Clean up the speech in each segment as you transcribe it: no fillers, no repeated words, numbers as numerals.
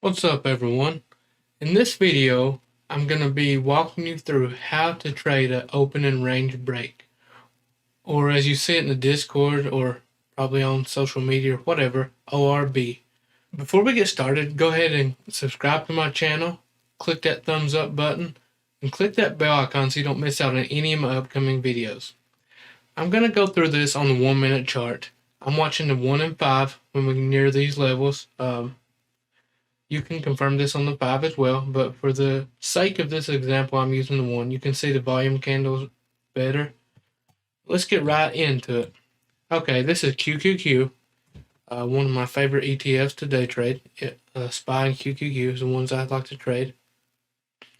What's up, everyone? In this video, I'm going to be walking you through how to trade an open and range break, or as you see it in the Discord or probably on social media or whatever, ORB. Before we get started, go ahead and subscribe to my channel, click that thumbs up button, and click that bell icon so you don't miss out on any of my upcoming videos. I'm going to go through this on the 1 minute chart. I'm watching the 1 and 5 when we near these levels. You can confirm this on the 5 as well, but for the sake of this example, I'm using the 1. You can see the volume candles better. Let's get right into it. Okay, this is QQQ, one of my favorite ETFs to day trade. SPY and QQQ is the ones I like to trade.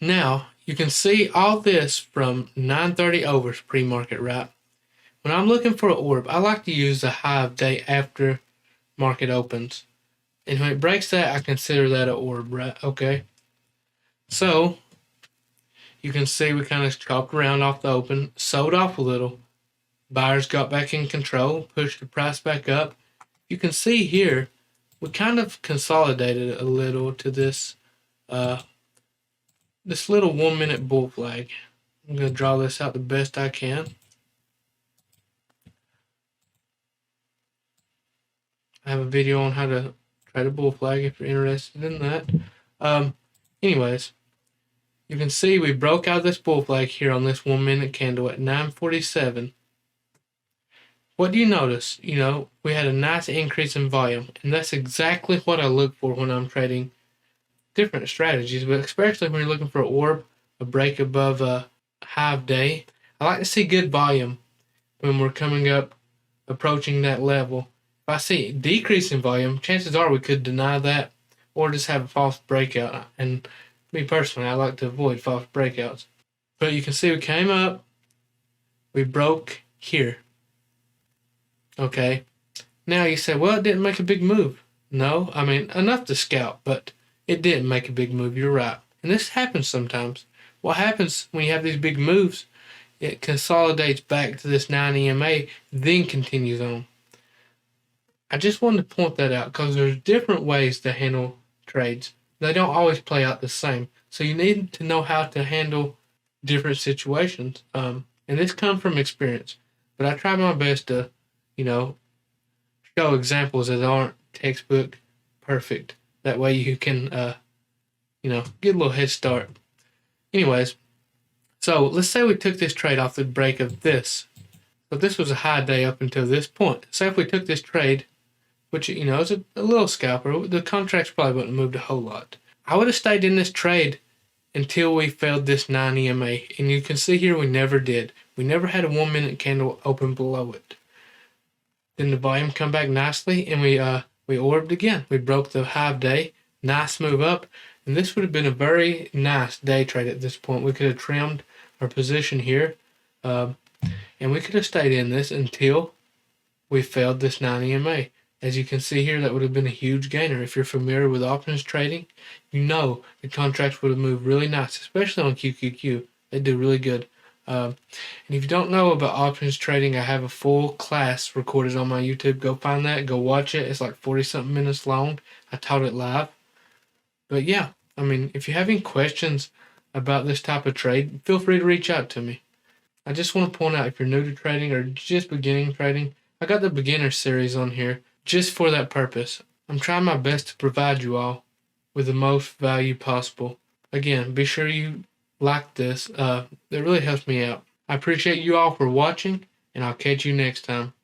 Now, you can see all this from 9:30 overs pre-market, right? When I'm looking for an orb, I like to use the high of day after market opens. And when it breaks that, I consider that an orb, right? Okay. So, you can see we kind of chopped around off the open, sold off a little. Buyers got back in control, pushed the price back up. You can see here, we kind of consolidated a little to this, this little 1 minute bull flag. I'm going to draw this out the best I can. I have a video on how to trade a bull flag if you're interested in that. Anyways, you can see we broke out this bull flag here on this 1 minute candle at 9:47. What do you notice? We had a nice increase in volume, and that's exactly what I look for when I'm trading different strategies, but especially when you're looking for an orb, a break above a high of day. I like to see good volume when we're coming up, approaching that level. If I see decrease in volume, chances are we could deny that or just have a false breakout. And me personally, I like to avoid false breakouts. But you can see we came up, we broke here. Okay. Now you say, well, it didn't make a big move. No, I mean, enough to scalp, but it didn't make a big move. You're right. And this happens sometimes. What happens when you have these big moves, it consolidates back to this 9 EMA, then continues on. I just wanted to point that out because there's different ways to handle trades. They don't always play out the same. So you need to know how to handle different situations. And this comes from experience. But I try my best to, show examples that aren't textbook perfect. That way you can, get a little head start. Anyways, so let's say we took this trade off the break of this. So this was a high day up until this point. Say if we took this trade, which, is a little scalper, the contracts probably wouldn't have moved a whole lot. I would have stayed in this trade until we failed this 9 EMA. And you can see here we never did. We never had a 1 minute candle open below it. Then the volume come back nicely and we orbed again. We broke the high of day. Nice move up. And this would have been a very nice day trade at this point. We could have trimmed our position here. And we could have stayed in this until we failed this 9 EMA. As you can see here, that would have been a huge gainer. If you're familiar with options trading, the contracts would have moved really nice, especially on QQQ. They do really good. And if you don't know about options trading, I have a full class recorded on my YouTube. Go find that. Go watch it. It's like 40-something minutes long. I taught it live. But yeah, if you have any questions about this type of trade, feel free to reach out to me. I just want to point out, if you're new to trading or just beginning trading, I got the beginner series on here just for that purpose. I'm trying my best to provide you all with the most value possible. Again, be sure you like this. It really helps me out. I appreciate you all for watching, and I'll catch you next time.